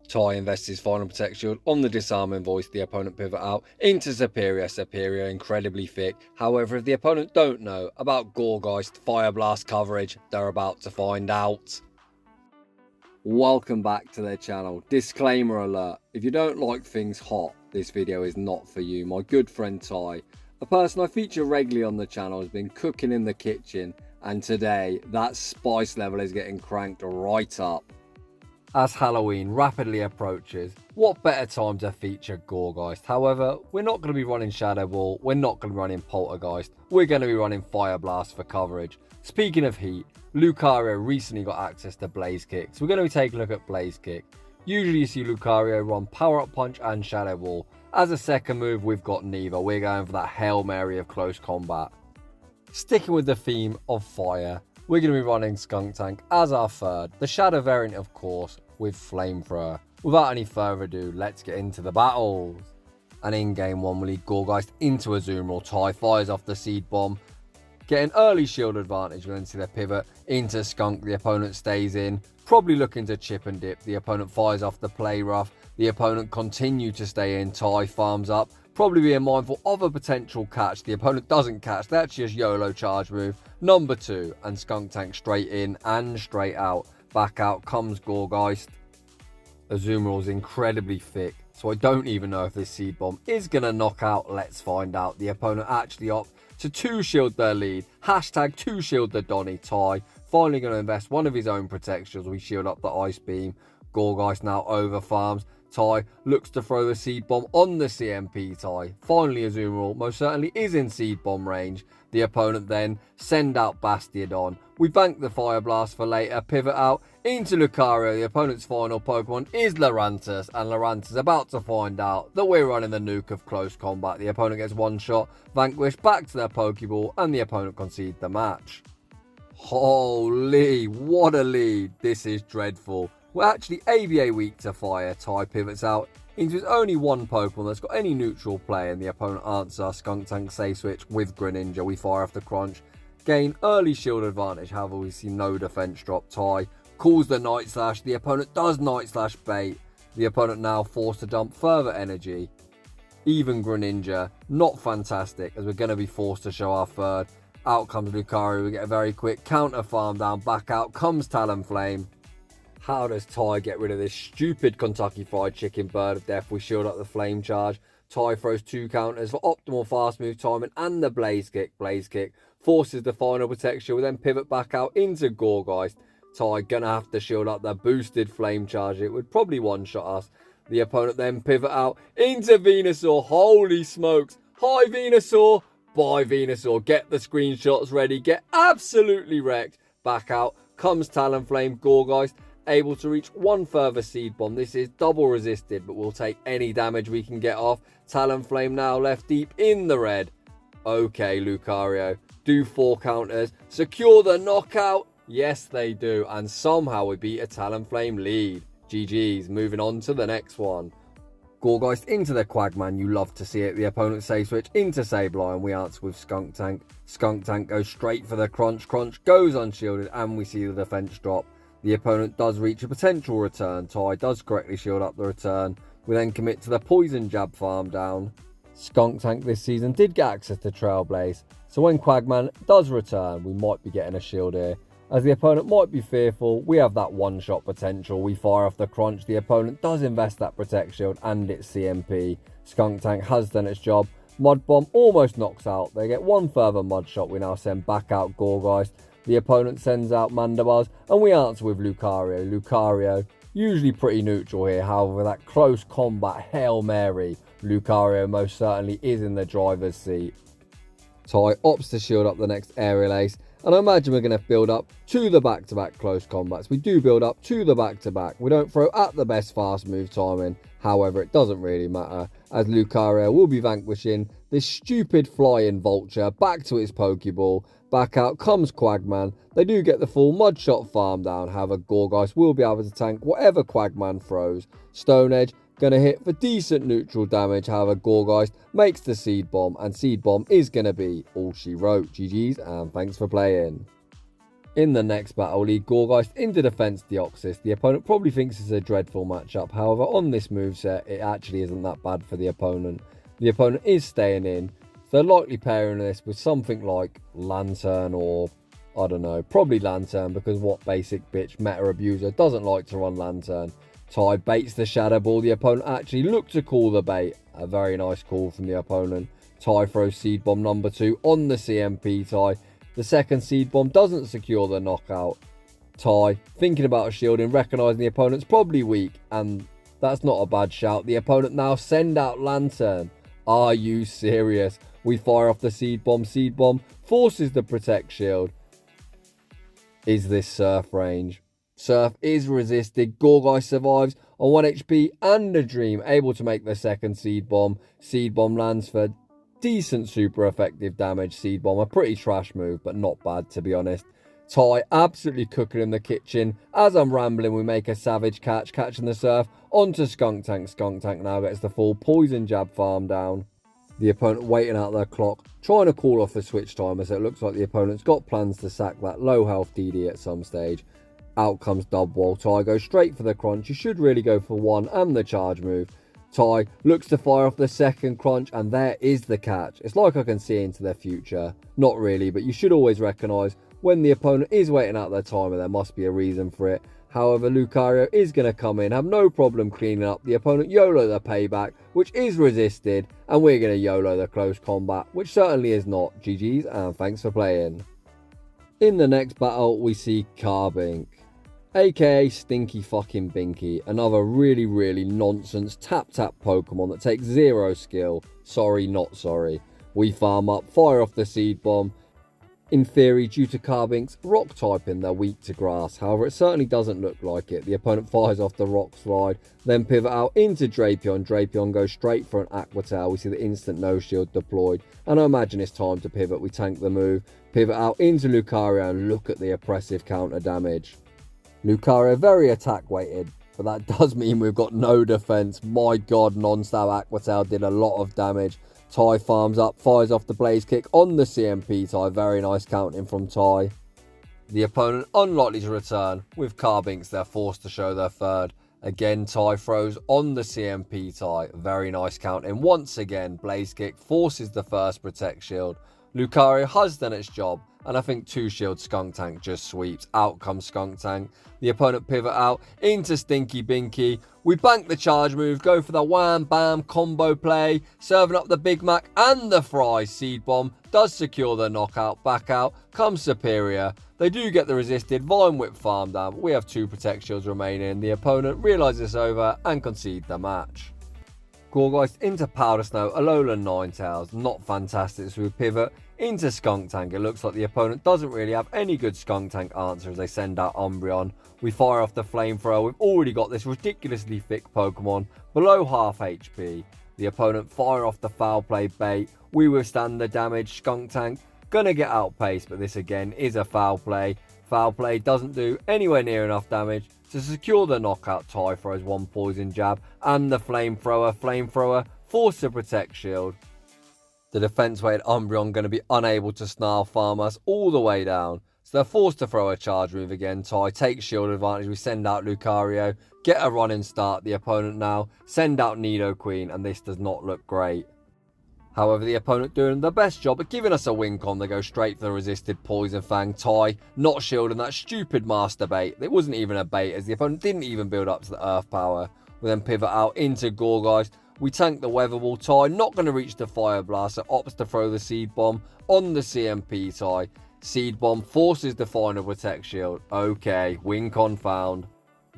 Tai invests his final Protect Shield on the disarming voice, the opponent pivot out into Superior, incredibly thick. However, if the opponent don't know about Gourgeist Fire Blast coverage, they're about to find out. Welcome back to their channel. Disclaimer alert, if you don't like things hot, this video is not for you. My good friend Tai, a person I feature regularly on the channel, has been cooking in the kitchen, and today that spice level is getting cranked right up. As Halloween rapidly approaches, what better time to feature Gourgeist? However, we're not going to be running Shadow Ball, we're not going to be running Poltergeist, we're going to be running Fire Blast for coverage. Speaking of heat, Lucario recently got access to Blaze Kick, so we're going to be taking a look at Blaze Kick. Usually you see Lucario run Power Up Punch and Shadow Ball. As a second move, we've got neither. We're going for that Hail Mary of close combat. Sticking with the theme of fire, we're going to be running Skuntank as our third, the Shadow variant of course, with Flamethrower. Without any further ado, let's get into the battles. And in game 1, we lead Gourgeist into Azumarill. Tai fires off the Seed Bomb, getting early shield advantage. We're going to see their pivot into Skunk. The opponent stays in, probably looking to chip and dip. The opponent fires off the Play Rough. The opponent continues to stay in. Tai farms up, probably being mindful of a potential catch. The opponent doesn't catch. They actually just YOLO charge move. Number 2, and Skuntank straight in and straight out. Back out comes Gourgeist. Azumarill's incredibly thick, so I don't even know if this Seed Bomb is going to knock out. Let's find out. The opponent actually opts to 2-shield their lead. Hashtag 2-shield the Donny. Tai finally going to invest one of his own protections. We shield up the Ice Beam. Gourgeist now over farms. Tai looks to throw the Seed Bomb on the CMP. Tai finally, Azumarill most certainly is in Seed Bomb range. The opponent then send out Bastiodon. We bank the Fire Blast for later. Pivot out into Lucario. The opponent's final Pokemon is Lurantis, and Lurantis about to find out that we're running the nuke of close combat. The opponent gets one shot, vanquished, back to their Pokeball, and the opponent concedes the match. Holy, what a lead. This is dreadful. We're actually ABA weak to fire. Tai pivots out into his only one Pokemon that's got any neutral play, and the opponent answers Skuntank safe switch with Greninja. We fire off the Crunch, gain early shield advantage. However, we see no defense drop. Tai calls the Night Slash. The opponent does Night Slash bait. The opponent now forced to dump further energy. Even Greninja, not fantastic, as we're going to be forced to show our third. Out comes Lucario. We get a very quick counter farm down. Back out comes Talonflame. How does Tai get rid of this stupid Kentucky Fried Chicken bird of death? We shield up the Flame Charge. Tai throws 2 counters for optimal fast move timing and the Blaze Kick. Blaze Kick forces the final protection. We then pivot back out into Gourgeist. Tai gonna have to shield up the boosted Flame Charge. It would probably one-shot us. The opponent then pivot out into Venusaur. Holy smokes. Hi Venusaur. Bye Venusaur. Get the screenshots ready. Get absolutely wrecked. Back out comes Talonflame. Gourgeist able to reach one further Seed Bomb. This is double resisted, but we'll take any damage we can get off. Talonflame now left deep in the red. Okay, Lucario, do 4 counters, secure the knockout. Yes, they do, and somehow we beat a Talonflame lead. GG's, moving on to the next one. Gourgeist into the Quagman, you love to see it. The opponent safe switch into Sableye, and we answer with Skuntank. Skuntank goes straight for the Crunch. Crunch goes unshielded, and we see the defense drop. The opponent does reach a potential return. Tai does correctly shield up the return. We then commit to the Poison Jab farm down. Skuntank this season did get access to Trailblaze, so when Quagman does return, we might be getting a shield here. As the opponent might be fearful, we have that one-shot potential. We fire off the Crunch. The opponent does invest that Protect Shield and its CMP. Skuntank has done its job. Mud Bomb almost knocks out. They get one further Mud Shot. We now send back out Gourgeist. The opponent sends out Mandibars, and we answer with Lucario. Lucario, usually pretty neutral here. However, that close combat Hail Mary, Lucario most certainly is in the driver's seat. Tai opts to shield up the next Aerial Ace, and I imagine we're going to build up to the back-to-back close combats. We do build up to the back-to-back. We don't throw at the best fast move timing. However, it doesn't really matter, as Lucario will be vanquishing this stupid flying vulture back to its Pokeball. Back out comes Quagman. They do get the full Mud Shot farm down. However, Gourgeist will be able to tank whatever Quagman throws. Stone Edge going to hit for decent neutral damage. However, Gourgeist makes the Seed Bomb, and Seed Bomb is going to be all she wrote. GG's, and thanks for playing. In the next battle, we lead Gourgeist into defense Deoxys. The opponent probably thinks it's a dreadful matchup. However, on this moveset, it actually isn't that bad for the opponent. The opponent is staying in, so they're likely pairing this with something like Lantern or, I don't know, probably Lantern, because what basic bitch meta abuser doesn't like to run Lantern? Tai baits the Shadow Ball. The opponent actually looked to call the bait. A very nice call from the opponent. Tai throws Seed Bomb number 2 on the CMP Tai. The second Seed Bomb doesn't secure the knockout. Tai, thinking about shielding, recognising the opponent's probably weak, and that's not a bad shout. The opponent now send out Lantern. Are you serious? We fire off the Seed Bomb. Seed Bomb forces the Protect Shield. Is this Surf range? Surf is resisted. Gourgeist survives on 1 HP and a Dream, able to make the second Seed Bomb. Seed Bomb lands for decent super effective damage. Seed Bomb, a pretty trash move, but not bad to be honest. Tai absolutely cooking in the kitchen. As I'm rambling, we make a savage catch, catching the Surf onto Skunk Tank. Skunk Tank now gets the full poison jab farm down. The opponent waiting out their clock, trying to call off the switch timer, so it looks like the opponent's got plans to sack that low health DD at some stage. Out comes Dubwall. Tai goes straight for the crunch. You should really go for one and the charge move. Tai looks to fire off the second crunch, and there is the catch. It's like I can see into their future. Not really, but you should always recognise when the opponent is waiting out their timer, there must be a reason for it. However, Lucario is going to come in, have no problem cleaning up. The opponent YOLO the payback, which is resisted, and we're going to YOLO the close combat, which certainly is not. GG's, and thanks for playing. In the next battle, we see Carbink, aka Stinky fucking Binky, another really nonsense tap Pokemon that takes 0 skill. Sorry, not sorry. We farm up, fire off the Seed Bomb. In theory, due to Carbink's rock typing, they're weak to grass. However, it certainly doesn't look like it. The opponent fires off the rock slide, then pivot out into Drapion. Drapion goes straight for an Aqua Tail. We see the instant no shield deployed, and I imagine it's time to pivot. We tank the move, pivot out into Lucario, and look at the oppressive counter damage. Lucario very attack weighted, but that does mean we've got no defense. My god, non-stab Aqua Tail did a lot of damage. Tai farms up, fires off the Blaze Kick on the CMP Tai. Very nice counting from Tai. The opponent unlikely to return. With Carbinks, they're forced to show their third. Again, Tai throws on the CMP Tai. Very nice counting. Once again, Blaze Kick forces the first Protect Shield. Lucario has done its job, and I think 2 shield Skunk Tank just sweeps. Out comes Skunk Tank. The opponent pivot out into Stinky Binky. We bank the charge move, go for the wham bam combo play, serving up the Big Mac and the fries. Seed Bomb does secure the knockout. Back out comes Superior. They do get the resisted Vine Whip farm down, but we have 2 Protect Shields remaining. The opponent realises it's over and concede the match. Gourgeist into Powder Snow, Alolan Ninetales. Not fantastic, so we pivot into Skunk Tank. It looks like the opponent doesn't really have any good Skunk Tank answer as they send out Umbreon. We fire off the Flamethrower. We've already got this ridiculously thick Pokemon below half HP. The opponent fire off the Foul Play bait. We withstand the damage. Skunk Tank gonna get outpaced, but this again is a Foul Play. Foul Play doesn't do anywhere near enough damage to secure the knockout. Tai throws 1 poison jab and the Flamethrower. Flamethrower force a Protect Shield. The defense weighted Umbreon going to be unable to snarl farm us all the way down, so they're forced to throw a charge move again. Tai takes shield advantage. We send out Lucario, get a running start. The opponent now send out Nidoqueen, and this does not look great. However, the opponent doing the best job at giving us a win con. They go straight for the resisted Poison Fang. Tai not shielding that stupid Master Bait. It wasn't even a bait, as the opponent didn't even build up to the Earth Power. We then pivot out into Gourgeist. We tank the Weather Ball. Tai not going to reach the Fire Blast, so opts to throw the Seed Bomb on the CMP Tai. Seed Bomb forces the final Protect Shield. Okay, win con found.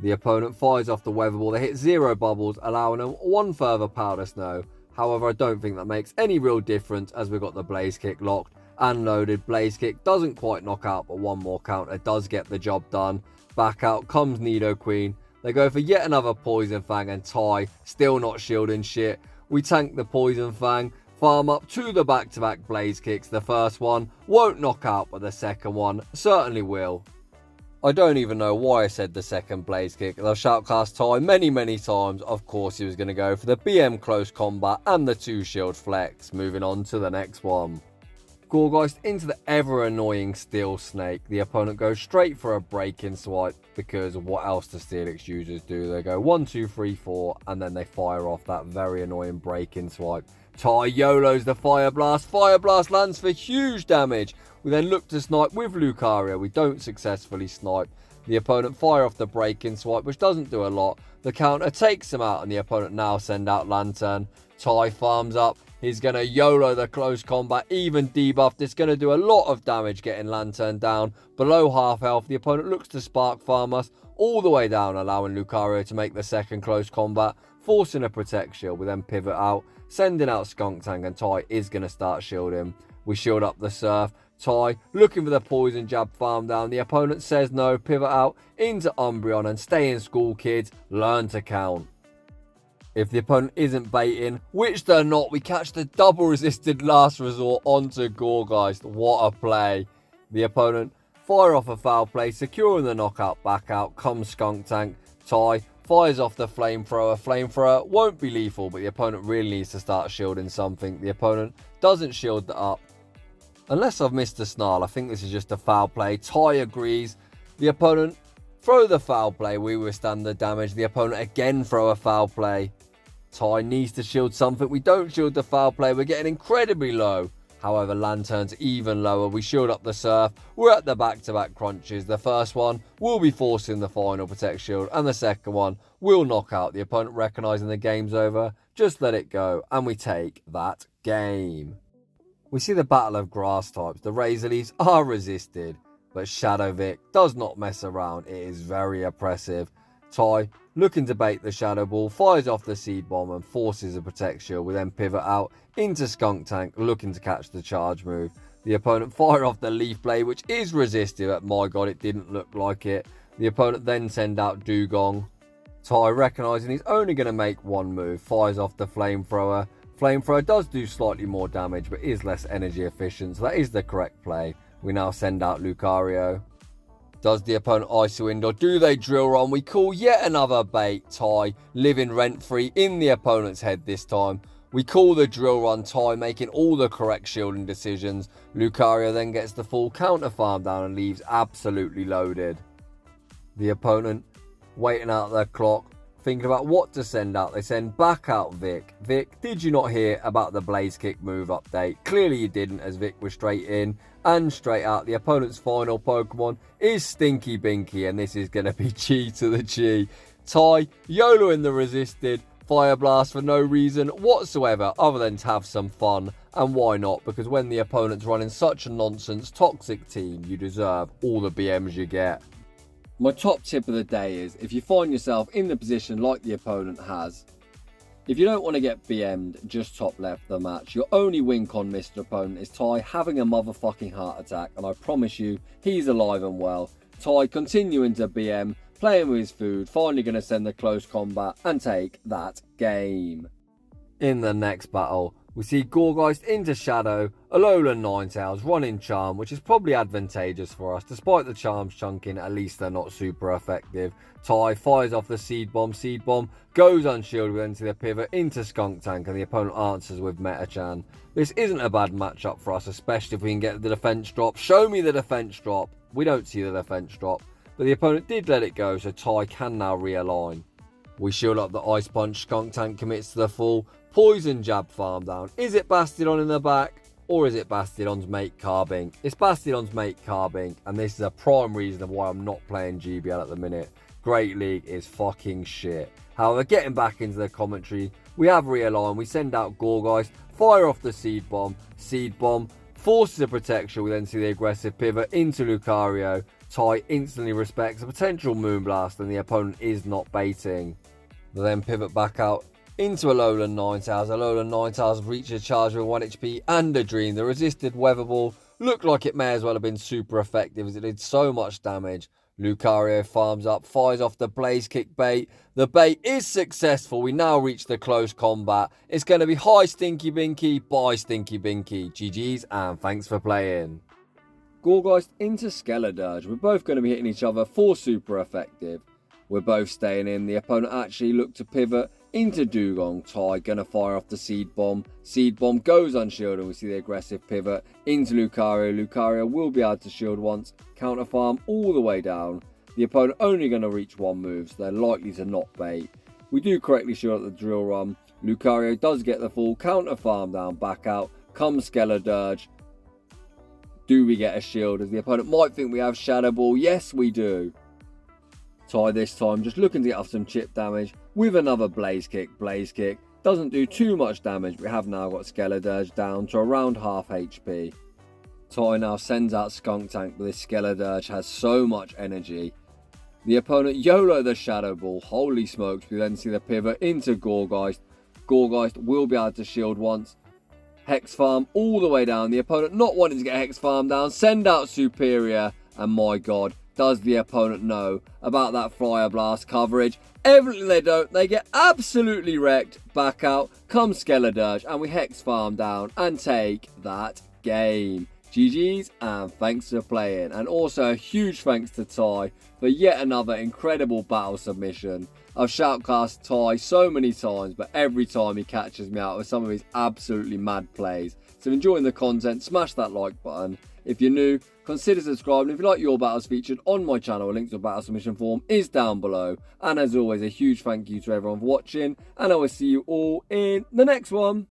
The opponent fires off the Weather Ball. They hit 0 bubbles, allowing them 1 further Powder Snow. However, I don't think that makes any real difference as we've got the Blaze Kick locked and loaded. Blaze Kick doesn't quite knock out, but 1 more counter does get the job done. Back out comes Nidoqueen. They go for yet another Poison Fang, and Tai still not shielding shit. We tank the Poison Fang, farm up to the back-to-back Blaze Kicks. The first one won't knock out, but the second one certainly will. I don't even know why I said the second Blaze Kick. I've shoutcast Tai many times. Of course he was going to go for the BM Close Combat and the 2 shield flex. Moving on to the next one. Gourgeist into the ever-annoying Steel Snake. The opponent goes straight for a break-in swipe because what else do Steelix users do? They go 1, 2, 3, 4 and then they fire off that very annoying break-in swipe. Ty YOLOs the Fire Blast. Fire Blast lands for huge damage. We then look to snipe with Lucario. We don't successfully snipe. The opponent fire off the break-in swipe, which doesn't do a lot. The counter takes him out and the opponent now send out Lantern. Ty farms up. He's going to YOLO the close combat, even debuffed. It's going to do a lot of damage getting Lantern down. Below half health, the opponent looks to Spark Farm us all the way down, allowing Lucario to make the second close combat, forcing a Protect Shield. We then pivot out, sending out Skuntank, and Ty is going to start shielding. We shield up the Surf. Ty looking for the Poison Jab farm down. The opponent says no, pivot out into Umbreon and stay in school, kids. Learn to count. If the opponent isn't baiting, which they're not, we catch the double resisted last resort onto Gourgeist. What a play. The opponent fire off a foul play, securing the knockout back out. Comes Skuntank. Ty fires off the Flamethrower. Flamethrower won't be lethal, but the opponent really needs to start shielding something. The opponent doesn't shield the up. Unless I've missed a snarl, I think this is just a foul play. Ty agrees. The opponent throw the foul play. We withstand the damage. The opponent again throw a foul play. Ty needs to shield something. We don't shield the foul play. We're getting incredibly low. However, Lantern's even lower. We shield up the Surf. We're at the back-to-back crunches. The first one will be forcing the final Protect Shield. And the second one will knock out the opponent, recognising the game's over. Just let it go. And we take that game. We see the battle of grass types. The Razor Leaves are resisted. But Shadow Vic does not mess around. It is very oppressive. Ty, looking to bait the Shadow Ball, fires off the Seed Bomb and forces a Protect Shield. We then pivot out into Skuntank, looking to catch the charge move. The opponent fire off the Leaf Blade, which is resistive, but my god, it didn't look like it. The opponent then send out Dugong. Ty, recognising he's only going to make one move, fires off the Flamethrower. Flamethrower does do slightly more damage, but is less energy efficient, so that is the correct play. We now send out Lucario. Does the opponent Icy Wind or do they Drill Run? We call yet another bait. Ty living rent-free in the opponent's head this time. We call the Drill Run. Ty making all the correct shielding decisions. Lucario then gets the full counter farm down and leaves absolutely loaded. The opponent waiting out their clock, thinking about what to send out. They send back out Vic. Vic, did you not hear about the Blaze Kick move update? Clearly you didn't, as Vic was straight in and straight out. The opponent's final Pokemon is Stinky Binky, and this is going to be Chi to the Chi. Ty YOLO in the resisted Fire Blast for no reason whatsoever other than to have some fun. And why not? Because when the opponent's running such a nonsense toxic team, you deserve all the BMs you get. My top tip of the day is, if you find yourself in the position like the opponent has, if you don't want to get BM'd, just top left the match. Your only win con, Mr. Opponent, is Ty having a motherfucking heart attack, and I promise you, he's alive and well. Ty continuing to BM, playing with his food, finally going to send the close combat and take that game. In the next battle, we see Gourgeist into Shadow, Alolan Ninetales running Charm, which is probably advantageous for us. Despite the Charms chunking, at least they're not super effective. Ty fires off the Seed Bomb. Seed Bomb goes unshielded into the pivot into Skuntank, and the opponent answers with Metachan. This isn't a bad matchup for us, especially if we can get the defense drop. Show me the defense drop. We don't see the defense drop, but the opponent did let it go, so Ty can now realign. We shield up the Ice Punch. Skuntank commits to the full Poison Jab farm down. Is it Bastiodon in the back, or is it Bastiodon's mate Carbink? It's Bastiodon's mate Carbink, and this is a prime reason of why I'm not playing GBL at the minute. Great League is fucking shit. However, getting back into the commentary, we have realigned. We send out Gourgeist, fire off the Seed Bomb. Seed Bomb forces a protection. We then see the aggressive pivot into Lucario. Ty instantly respects a potential Moonblast, and the opponent is not baiting. They then pivot back out into Alolan Ninetales. Alolan Ninetales reaches a charge with 1 HP and a Dream. The resisted Weather Ball looked like it may as well have been super effective, as it did so much damage. Lucario farms up, fires off the Blaze Kick bait. The bait is successful. We now reach the close combat. It's going to be hi Stinky Binky, bye Stinky Binky. GG's and thanks for playing. Gourgeist into Skeledirge. We're both going to be hitting each other for super effective. We're both staying in. The opponent actually looked to pivot into Dugong. Tai gonna fire off the Seed Bomb. Seed Bomb goes unshielded. We see the aggressive pivot into Lucario. Lucario will be able to shield once. Counter farm all the way down. The opponent only gonna reach one move, so they're likely to not bait. We do correctly shield at the Drill Run. Lucario does get the full counter farm down, back out. Comes Skeledirge. Do we get a shield? As the opponent might think we have Shadow Ball. Yes, we do. Tai this time just looking to get off some chip damage with another Blaze Kick. Blaze Kick doesn't do too much damage. We have now got Skeledirge down to around half HP. Tai now sends out Skunk Tank, but this Skeledirge has so much energy. The opponent YOLO the Shadow Ball. Holy smokes, we then see the pivot into Gourgeist. Gourgeist will be able to shield once. Hex Farm all the way down. The opponent not wanting to get Hex Farm down. Send out Superior. And my god, does the opponent know about that Fire Blast coverage? Evidently they don't. They get absolutely wrecked. Back out. Comes Skeledirge. And we Hex Farm down and take that game. GG's and thanks for playing. And also a huge thanks to Tai for yet another incredible battle submission. I've shoutcast Tai so many times, but every time he catches me out with some of his absolutely mad plays. So if you're enjoying the content, smash that like button. If you're new, consider subscribing. If you like your battles featured on my channel, a link to a battle submission form is down below. And as always, a huge thank you to everyone for watching, and I will see you all in the next one.